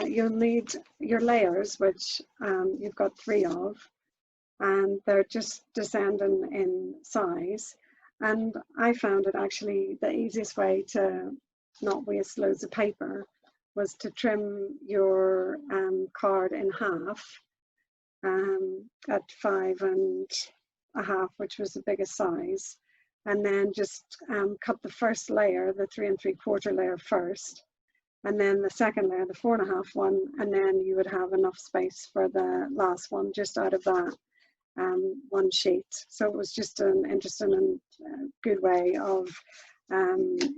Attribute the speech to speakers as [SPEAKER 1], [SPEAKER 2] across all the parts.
[SPEAKER 1] you'll need your layers, which you've got 3 of, and they're just descending in size. And I found it actually the easiest way to not waste loads of paper was to trim your card in half at 5.5, which was the biggest size, and then just cut the first layer, the 3 3/4 layer first, and then the second layer, the 4.5 one, and then you would have enough space for the last one just out of that one sheet. So it was just an interesting and good way of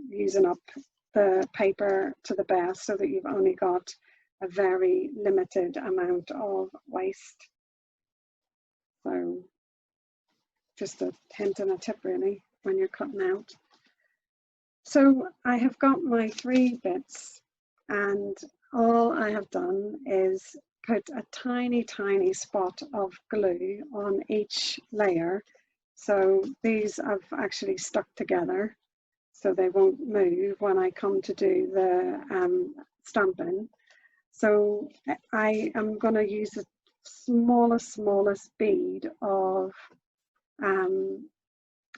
[SPEAKER 1] using up the paper to the best, so that you've only got a very limited amount of waste. So just a hint and a tip really when you're cutting out. So I have got my 3 bits, and all I have done is put a tiny spot of glue on each layer. So these have actually stuck together, so they won't move when I come to do the stamping. So I am going to use the smallest bead of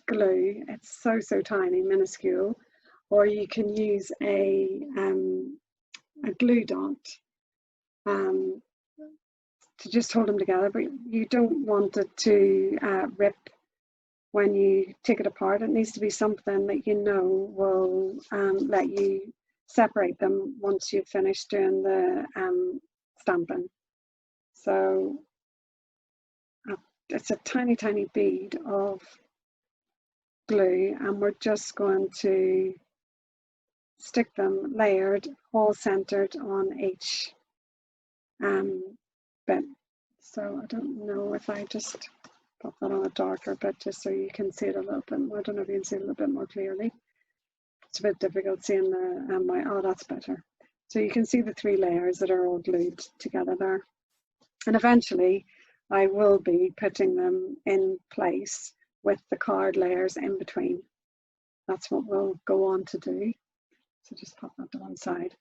[SPEAKER 1] glue. It's so tiny, minuscule, or you can use a glue dot to just hold them together, but you don't want it to rip when you take it apart. It needs to be something that you know will let you separate them once you've finished doing the stamping. So it's a tiny bead of glue, and we're just going to stick them layered, all centered on each bit. So I don't know if I just pop that on a darker bit just so you can see it a little bit more. I don't know if you can see it a little bit more clearly. It's a bit difficult seeing the oh, that's better. So you can see the 3 layers that are all glued together there. And eventually I will be putting them in place with the card layers in between. That's what we'll go on to do. So just pop that to one side.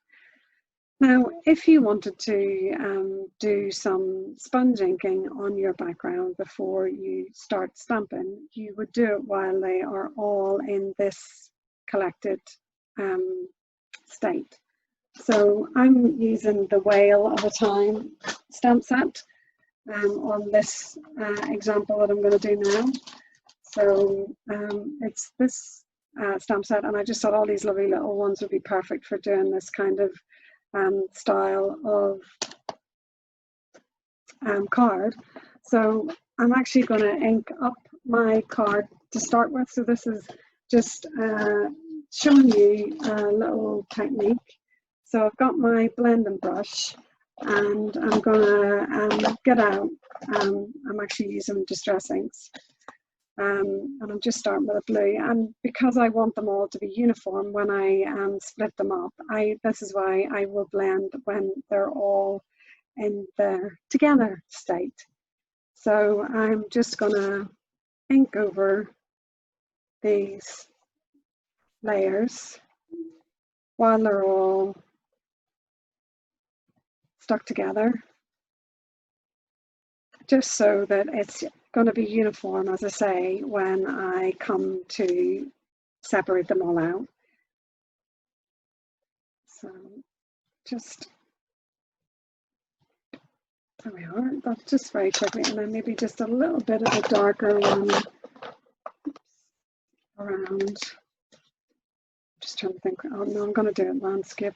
[SPEAKER 1] Now, if you wanted to do some sponge inking on your background before you start stamping, you would do it while they are all in this collected state. So I'm using the Whale of a Time stamp set on this example that I'm going to do now. So it's this stamp set, and I just thought all these lovely little ones would be perfect for doing this kind of style of card. So I'm actually going to ink up my card to start with. So this is just showing you a little technique. So I've got my blending brush, and I'm going to get out, I'm actually using distress inks, and I'm just starting with a blue, and because I want them all to be uniform when I split them up, this is why I will blend when they're all in their together state. So I'm just going to ink over these layers while they're all stuck together, just so that it's going to be uniform, as I say, when I come to separate them all out. So just, there we are, that's just very quickly, and then maybe just a little bit of a darker one around. Just trying to think, oh no, I'm going to do it landscape,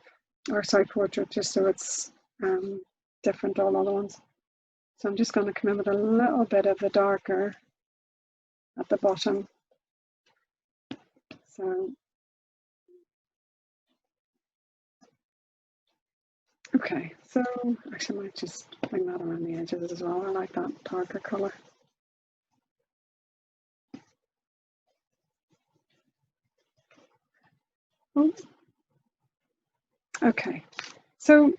[SPEAKER 1] or sorry, portrait, just so it's different to all other ones. So I'm just going to come in with a little bit of the darker at the bottom. So, okay, so actually I might just bring that around the edges as well. I like that darker colour. Oh. Okay, so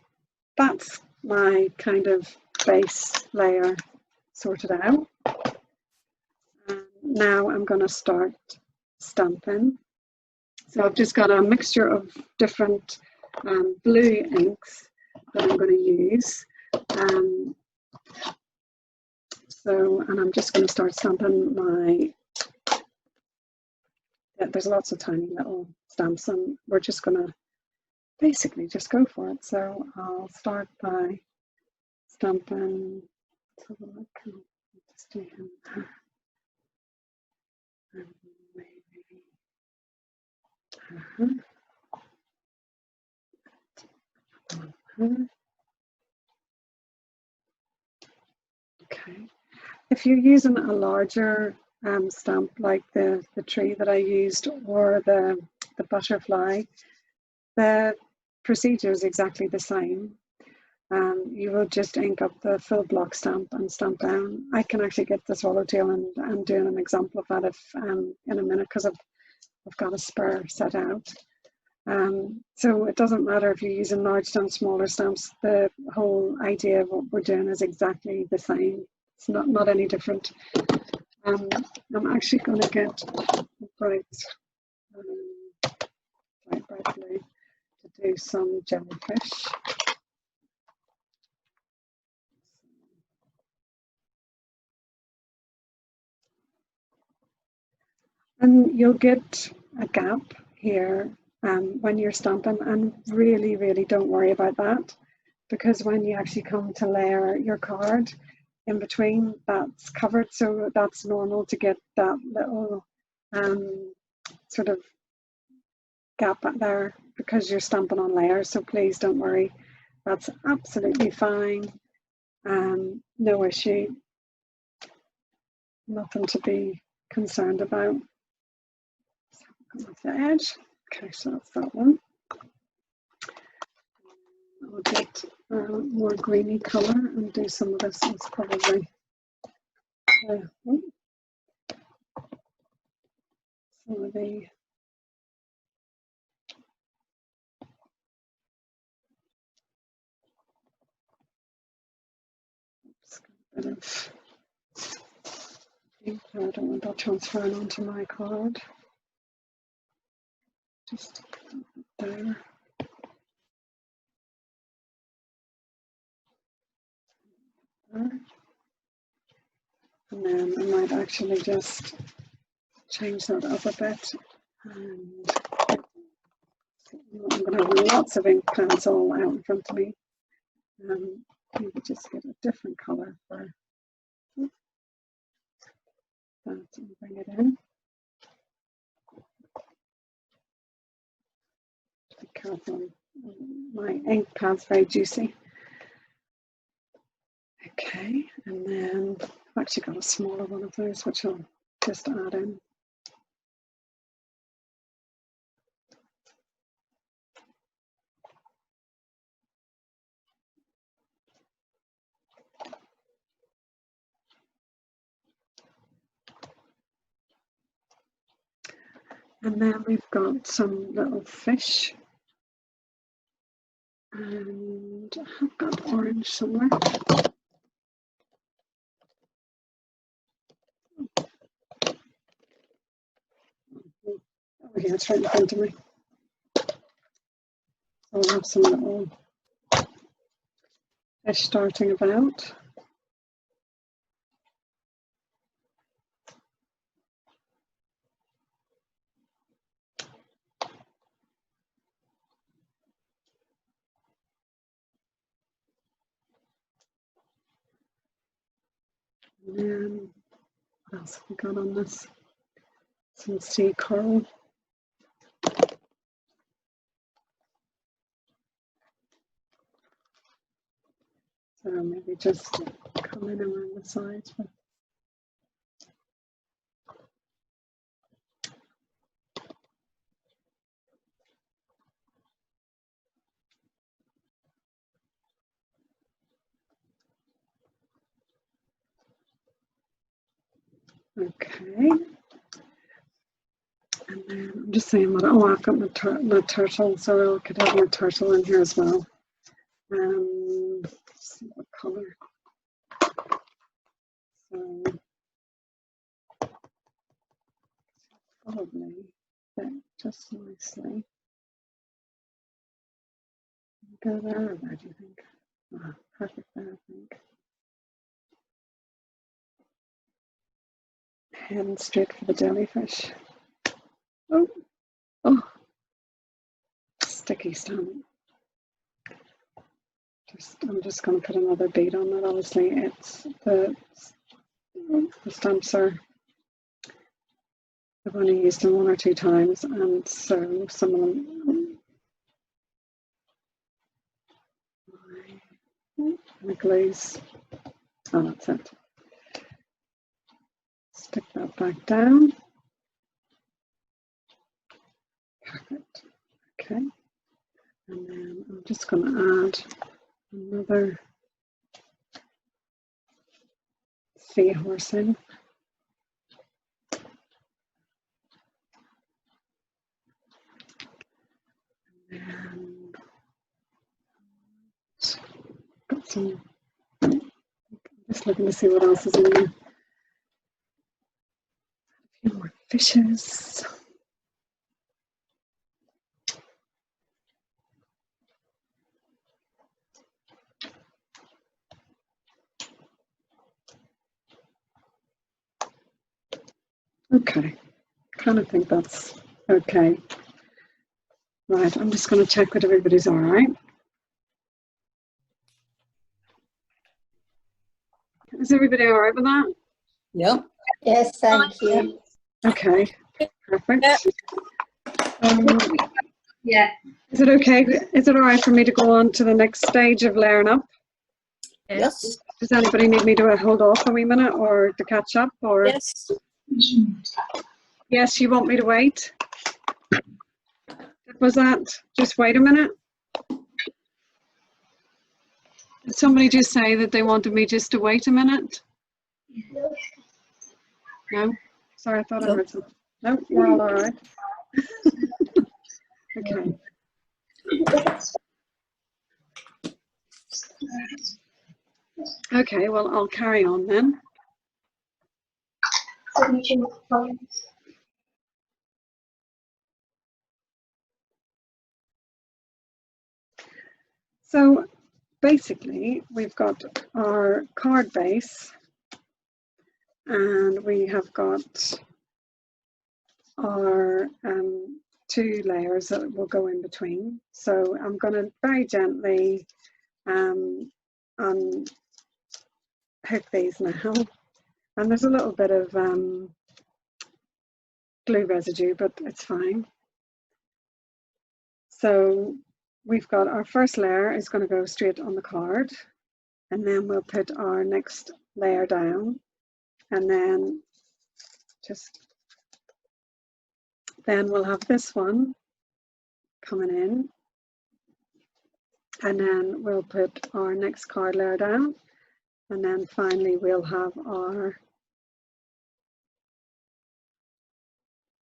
[SPEAKER 1] that's my kind of base layer sorted out. Now I'm going to start stamping. So I've just got a mixture of different blue inks, that I'm going to use. And I'm just going to start stamping my, there's lots of tiny little stamps, and we're just going to basically just go for it. So I'll start by stamping, let's have a look, I'll just do him there. And maybe, okay. If you're using a larger stamp like the tree that I used, or the butterfly, the procedure is exactly the same. You will just ink up the full block stamp and stamp down. I can actually get the swallowtail and I'm doing an example of that if, in a minute, because I've got a spur set out. So it doesn't matter if you're using large stamps, smaller stamps, the whole idea of what we're doing is exactly the same. It's not any different. I'm actually going to get bright blue to do some jellyfish. And you'll get a gap here when you're stamping, and really don't worry about that, because when you actually come to layer your card, in between that's covered, so that's normal to get that little sort of gap there because you're stamping on layers. So please don't worry, that's absolutely fine. No issue, nothing to be concerned about. Off the edge. Okay, so that's that one. I'll get a more greeny colour and do some of this. It's probably some of the bit of ink. I don't want that transferring onto my card. Just there. And then I might actually just change that up a bit. And I'm going to have lots of ink pads all out in front of me. Maybe just get a different colour for that and bring it in. Be careful, my ink pad's very juicy. Okay, and then I've actually got a smaller one of those which I'll just add in. And then we've got some little fish, and I've got orange somewhere. Oh yeah, it's right in front of me. So I'll have some little fish starting about. And then what else have we got on this? Some sea coral. So maybe just come in around the sides. Okay. And then I'm just saying what, oh, I've got my turtle, so I could have my turtle in here as well. Let's see what colour. So probably fit just nicely. Go there or there, do you think? Ah, perfect there, I think. Heading straight for the jellyfish. Oh, oh, sticky stamp. I'm just going to put another bead on it. Obviously, it's the stamps are, I've only used them 1 or 2 times, and so some of them, the glaze. Oh, that's it. Stick that back down. Perfect. Okay. And then I'm just going to add another seahorse in. And got some, just looking to see what else is in there. A few more fishes. Okay, kind of think that's okay. Right, I'm just going to check that everybody's all right. Is everybody all right with that?
[SPEAKER 2] Yep.
[SPEAKER 3] Yes, thank you.
[SPEAKER 1] Okay, perfect.
[SPEAKER 3] Yeah.
[SPEAKER 1] Is it okay? Is it all right for me to go on to the next stage of layering up?
[SPEAKER 2] Yes.
[SPEAKER 1] Does anybody need me to hold off a wee minute or to catch up? Or
[SPEAKER 2] Yes.
[SPEAKER 1] yes, you want me to wait? Was that just wait a minute? Did somebody just say that they wanted me just to wait a minute? No? Sorry, I thought I heard something. No, we're all right. Okay. Okay, well, I'll carry on then. So basically, we've got our card base and we have got our 2 layers that will go in between. So I'm going to very gently unhook these now. And there's a little bit of glue residue, but it's fine. So we've got our first layer is going to go straight on the card, and then we'll put our next layer down, and then we'll have this one coming in, and then we'll put our next card layer down, and then finally we'll have our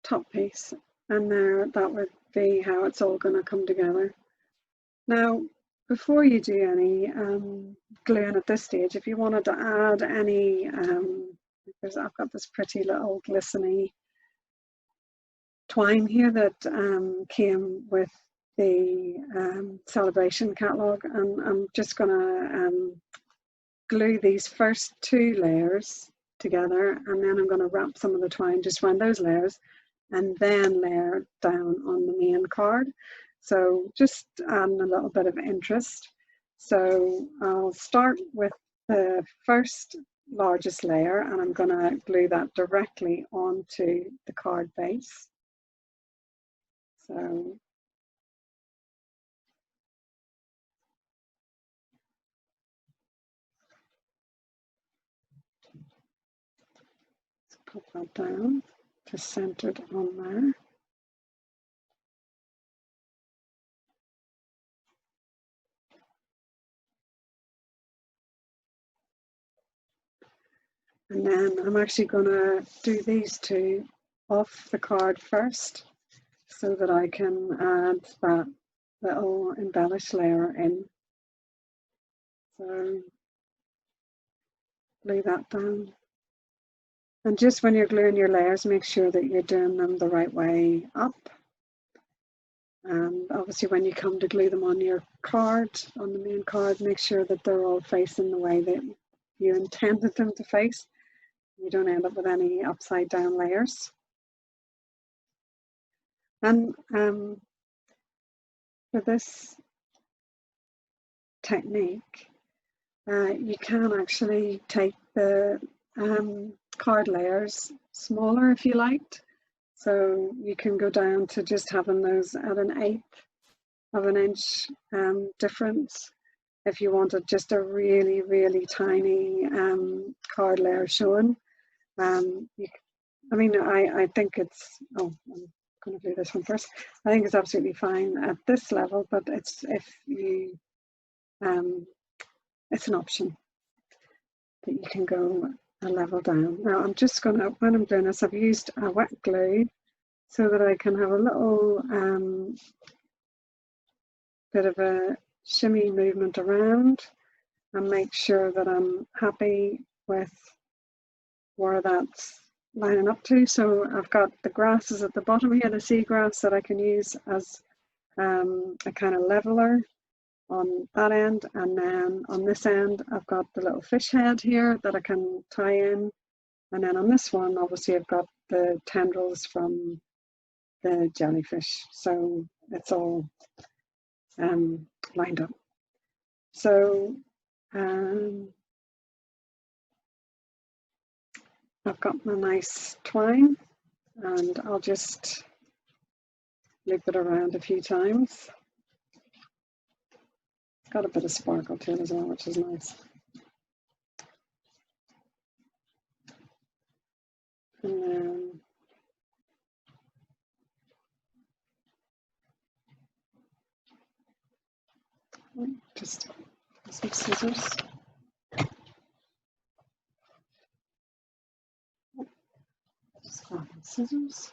[SPEAKER 1] top piece, and there, that would be how it's all going to come together. Now, before you do any gluing at this stage, if you wanted to add any, I've got this pretty little glistening twine here that came with the celebration catalogue, and I'm just going to glue these first 2 layers together, and then I'm going to wrap some of the twine just around those layers and then layer down on the main card. So just adding a little bit of interest. So I'll start with the first largest layer, and I'm going to glue that directly onto the card base. So let's put that down to centered on there. And then I'm actually going to do these 2 off the card first, so that I can add that little embellish layer in. So glue that down. And just when you're gluing your layers, make sure that you're doing them the right way up. And obviously when you come to glue them on your card, on the main card, make sure that they're all facing the way that you intended them to face. You don't end up with any upside down layers. And for this technique, you can actually take the card layers smaller if you liked. So you can go down to just having those at 1/8 of an inch difference. If you wanted just a really, really tiny card layer showing. I mean, I think it's, oh, I'm going to do this one first. I think it's absolutely fine at this level, but it's, if you, it's an option that you can go a level down. Now I'm just going to, when I'm doing this, I've used a wet glue so that I can have a little bit of a shimmy movement around and make sure that I'm happy with where that's lining up to. So I've got the grasses at the bottom here, the seagrass, that I can use as a kind of leveler on that end, and then on this end I've got the little fish head here that I can tie in, and then on this one obviously I've got the tendrils from the jellyfish, so it's all lined up. So I've got my nice twine and I'll just loop it around a few times. It's got a bit of sparkle to it as well, which is nice. And then just some scissors. Just grab the scissors.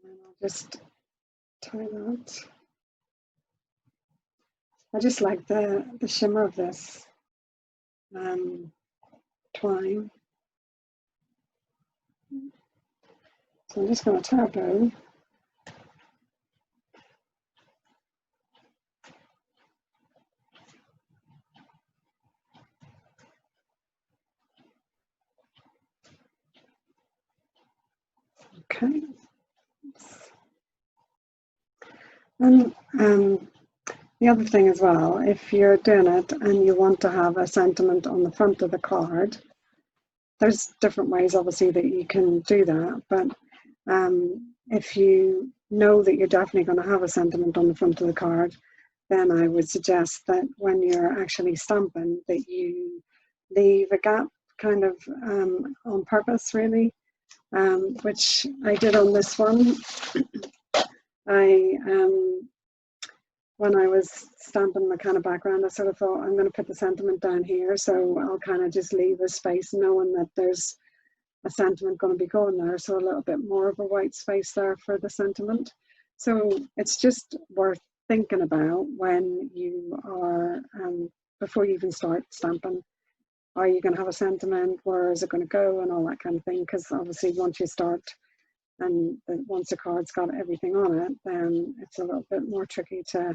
[SPEAKER 1] And I'll just tie that. I just like the shimmer of this twine. So I'm just going to tie a bow. Okay. And the other thing as well, if you're doing it and you want to have a sentiment on the front of the card, there's different ways obviously that you can do that, but if you know that you're definitely going to have a sentiment on the front of the card, then I would suggest that when you're actually stamping that you leave a gap kind of on purpose really, which I did on this one. When I was stamping my kind of background, I sort of thought I'm going to put the sentiment down here, so I'll kind of just leave a space knowing that there's a sentiment going to be going there, so a little bit more of a white space there for the sentiment. So it's just worth thinking about when you are, before you even start stamping, are you going to have a sentiment, where is it going to go, and all that kind of thing, because obviously once you start and once the card's got everything on it, then it's a little bit more tricky to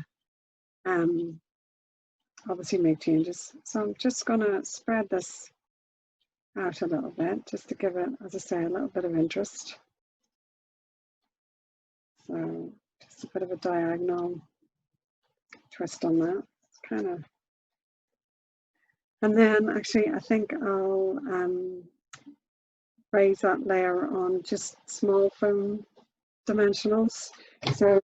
[SPEAKER 1] obviously make changes. So I'm just going to spread this out a little bit just to give it, as I say, a little bit of interest. So just a bit of a diagonal twist on that. It's kind of, and then actually I think I'll raise that layer on just small foam dimensionals. So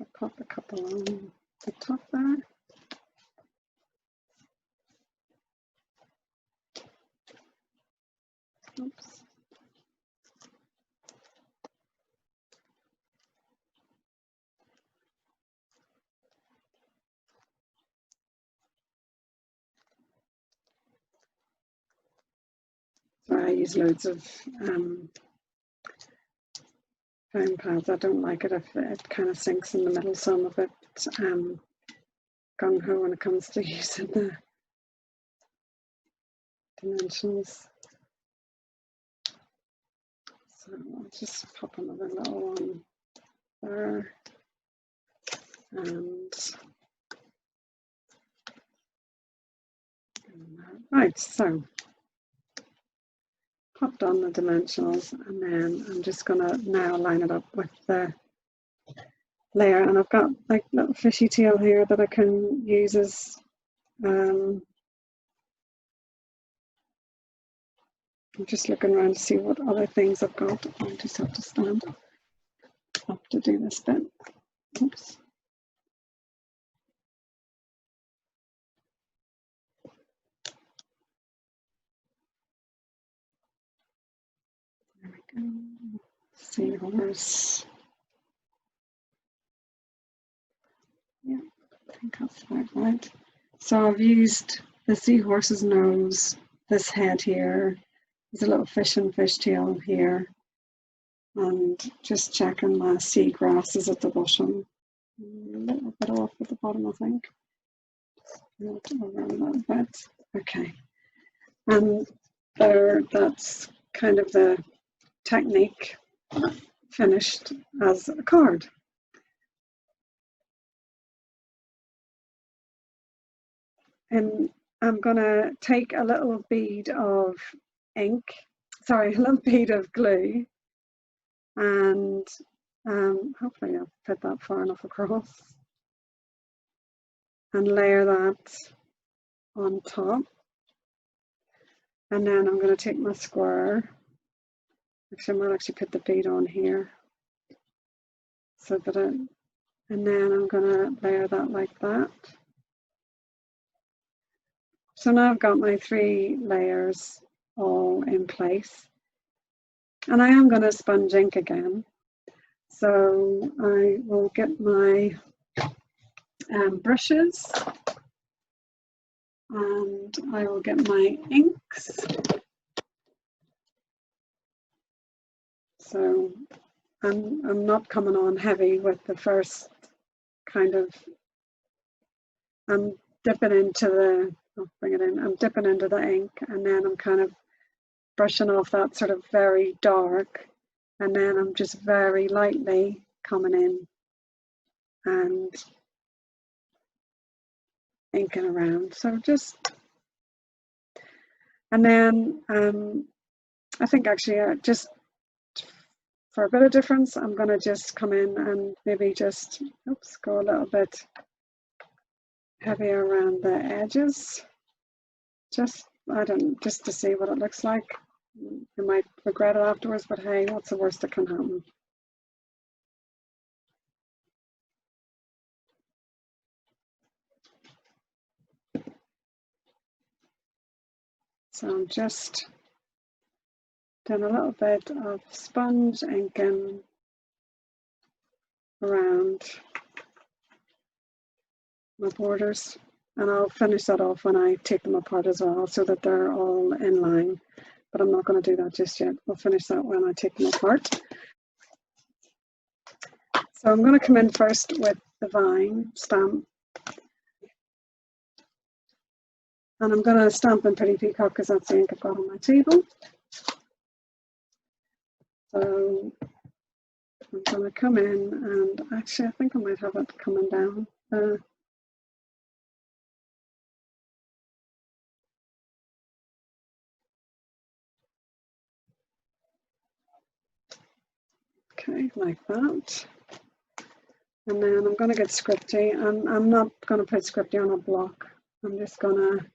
[SPEAKER 1] I'll pop a couple on the top there. Oops. So I use loads of foam pads. I don't like it if it kind of sinks in the middle. Some of it gung-ho when it comes to using the dimensions. So I'll just pop another little one there. And right, so popped on the dimensionals, and then I'm just gonna now line it up with the layer, and I've got like little fishy tail here that I can use as I'm just looking around to see what other things I've got. I just have to stand up to do this bit. Oops. There we go. Seahorse. Yeah, I think that's about right. So I've used the seahorse's nose, this head here. There's a little fish and fishtail here. And just checking my seagrass is at the bottom. A little bit off at the bottom, I think. Over a little bit. Okay. And there, that's kind of the technique finished as a card. And I'm going to take a little bead of ink, sorry, a little bead of glue, and hopefully I'll put that far enough across, and layer that on top. And then I'm going to take my square. Actually, I might actually put the bead on here, so that it, and then I'm going to layer that like that. So now I've got my 3 layers all in place, and I am going to sponge ink again. So I will get my brushes, and I will get my inks. So I'm not coming on heavy with the first kind of, I'm dipping into the, I'll bring it in, I'm dipping into the ink, and then I'm kind of brushing off that sort of very dark, and then I'm just very lightly coming in and inking around. So just, and then I think actually just for a bit of difference, I'm going to just come in and maybe just, oops, go a little bit heavier around the edges. Just, I don't, just to see what it looks like. You might regret it afterwards, but hey, what's the worst that can happen? So I'm just doing a little bit of sponge inking around my borders, and I'll finish that off when I take them apart as well, so that they're all in line, but I'm not going to do that just yet. We'll finish that when I take them apart. So I'm going to come in first with the vine stamp, and I'm going to stamp in Pretty Peacock because that's the ink I've got on my table. So I'm going to come in, and actually I think I might have it coming down. Okay, like that. And then I'm going to get scripty, and I'm not going to put scripty on a block. I'm just going to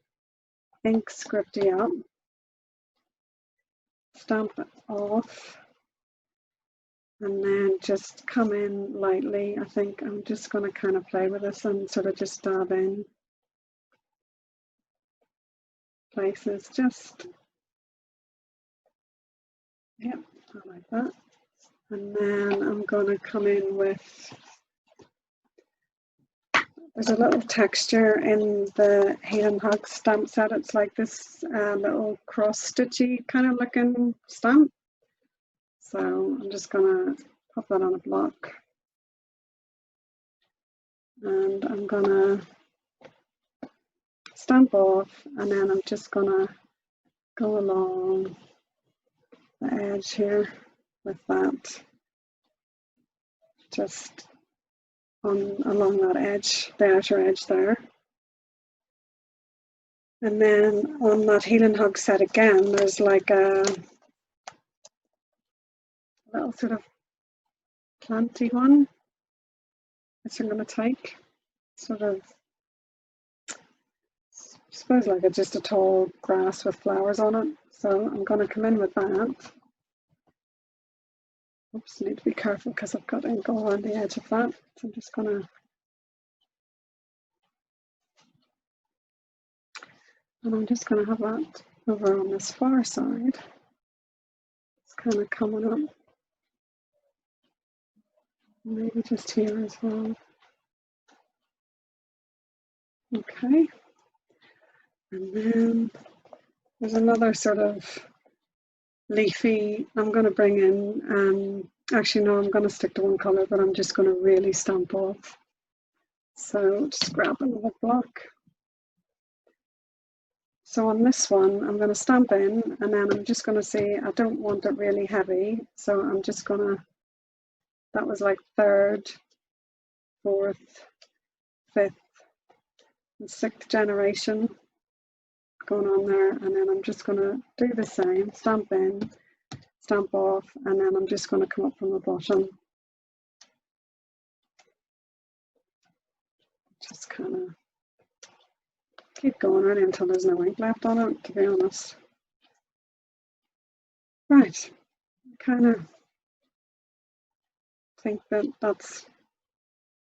[SPEAKER 1] ink scripty up, stamp it off, and then just come in lightly. I think I'm just going to kind of play with this and sort of just dab in places, just, yeah, like that. And then I'm going to come in with, there's a little texture in the Hayden Hug stamp set. It's like this little cross-stitchy kind of looking stamp. So I'm just going to pop that on a block. And I'm going to stamp off, and then I'm just gonna go along the edge here with that, just along that edge, the outer edge there. And then on that heel and hug set again, there's like a little sort of planty one, which I'm going to take, sort of, I suppose like just a tall grass with flowers on it. So I'm going to come in with that. Oops, need to be careful because I've got ink all around the edge of that. So I'm just going to, and I'm just going to have that over on this far side. It's kind of coming up. Maybe just here as well. Okay. And then there's another sort of leafy, I'm going to bring in, actually no, I'm going to stick to one colour, but I'm just going to really stamp off. So just grab another block. So on this one, I'm going to stamp in, and then I'm just going to see, I don't want it really heavy, so I'm just going to, that was like 3rd, 4th, 5th, and 6th generation going on there, and then I'm just going to do the same, stamp in, stamp off, and then I'm just going to come up from the bottom. Just kind of keep going really until there's no ink left on it, to be honest. Right, kind of think that that's,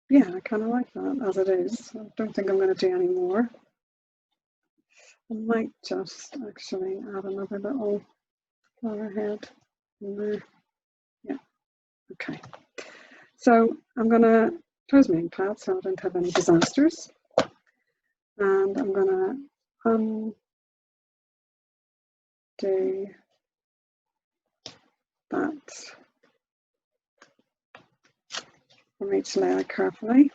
[SPEAKER 1] yeah, I kind of like that as it is. I don't think I'm going to do any more. I might just actually add another little flower head in there. Yeah, okay. So I'm going to close my ink pad so I don't have any disasters. And I'm going to undo that from each layer carefully.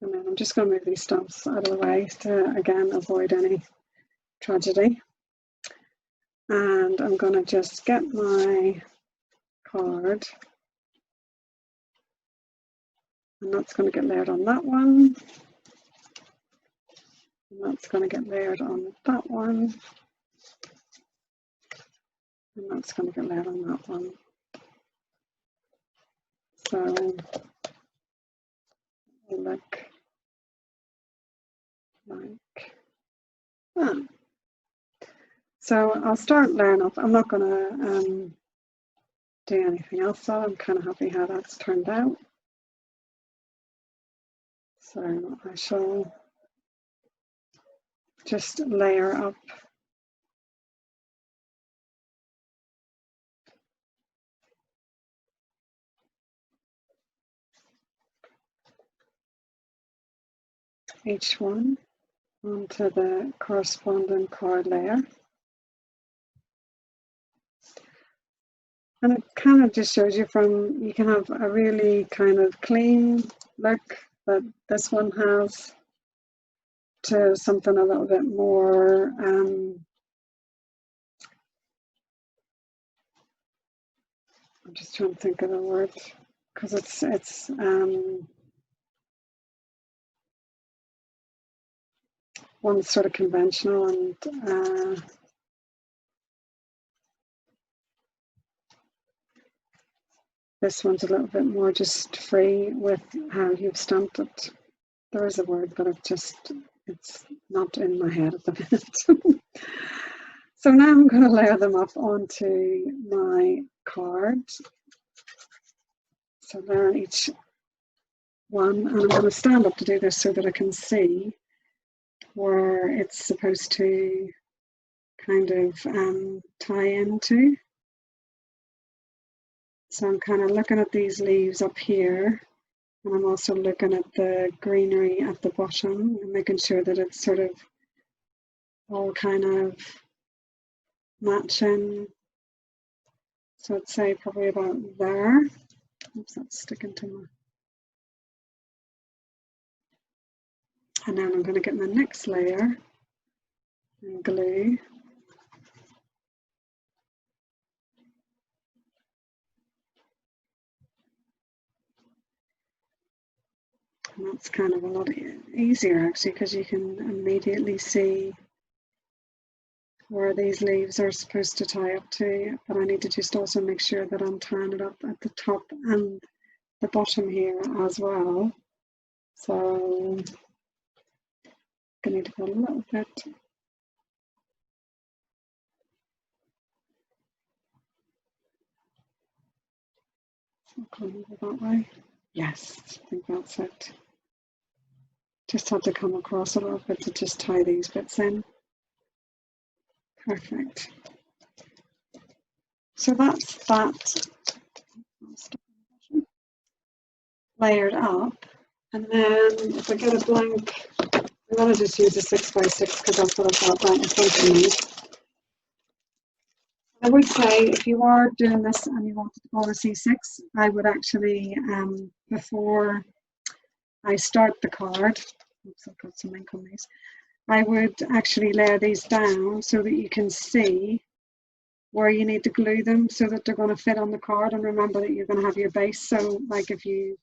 [SPEAKER 1] And then I'm just going to move these stamps out of the way to, again, avoid any tragedy. And I'm going to just get my card. And that's going to get layered on that one. And that's going to get layered on that one. And that's going to get layered on that one. So it'll look like that. So I'll start layering up. I'm not going to do anything else, so I'm kind of happy how that's turned out. So I shall just layer up each one onto the corresponding card layer. And it kind of just shows you from, you can have a really kind of clean look that this one has to something a little bit more I'm just trying to think of the word, because it's one's sort of conventional and this one's a little bit more just free with how you've stamped it. There is a word, but it's not in my head at the minute. So now I'm going to layer them up onto my card. So layer each one, and I'm going to stand up to do this so that I can see where it's supposed to kind of tie into. So I'm kind of looking at these leaves up here, and I'm also looking at the greenery at the bottom and making sure that it's sort of all kind of matching. So I'd say probably about there. Oops, that's sticking to my. And then I'm going to get my next layer and glue. And that's kind of a lot easier actually, because you can immediately see where these leaves are supposed to tie up to, but I need to just also make sure that I'm tying it up at the top and the bottom here as well. So I need to go a little bit. That way. Yes, I think that's it. Just had to come across a little bit to just tie these bits in. Perfect. So that's that layered up. And then if I get a blank, I'm going to just use a 6x6 because that's what I've got right in front of me. I would say if you are doing this and you wanted to go on a C6, I would actually, before I start the card, oops, I've got some ink on these, I would actually layer these down so that you can see where you need to glue them so that they're going to fit on the card, and remember that you're going to have your base. So like if you,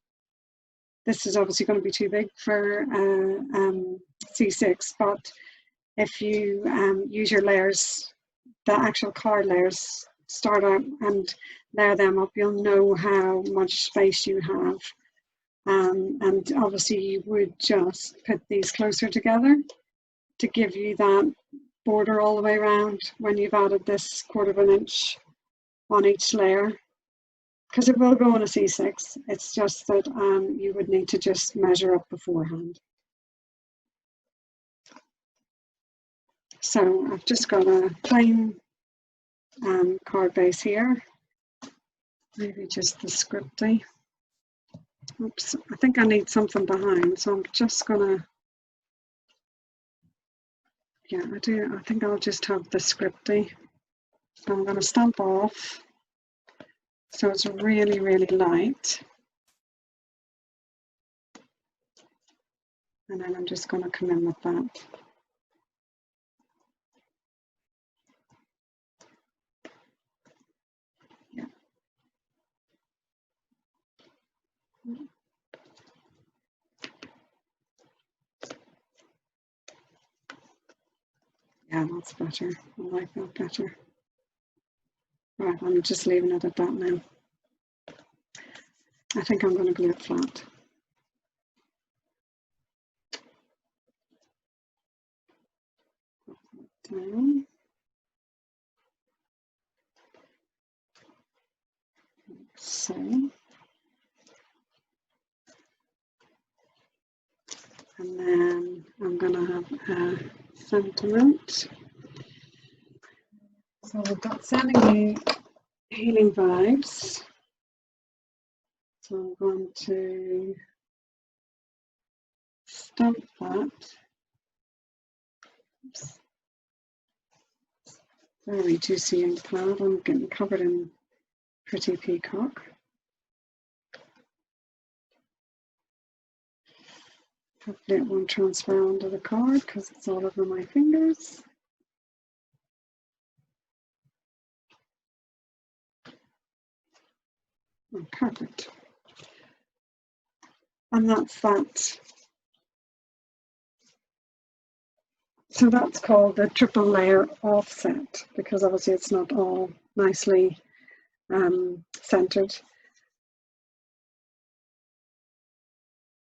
[SPEAKER 1] this is obviously going to be too big for C6, but if you use your layers, the actual card layers, start out and layer them up, you'll know how much space you have. And obviously you would just put these closer together to give you that border all the way around when you've added this 1/4 inch on each layer, because it will go on a C6. It's just that you would need to just measure up beforehand. So I've just got a plain card base here, maybe just the scripty. Oops, I think I need something behind, so I'm just gonna, yeah, I do. I think I'll just have the scripty. So I'm gonna stamp off so it's really, really light. And then I'm just gonna come in with that. Yeah. Yeah, that's better. I like that better. Right, I'm just leaving it at that now. I think I'm going to glue it flat. Down. So. And then I'm going to have a sentiment. So we've got sending you healing vibes. So I'm going to stamp that. Oops. Very juicy ink pad. I'm getting covered in pretty peacock. Hopefully it won't transfer onto the card because it's all over my fingers. Oh, perfect. And that's that. So that's called the triple layer offset, because obviously it's not all nicely centered.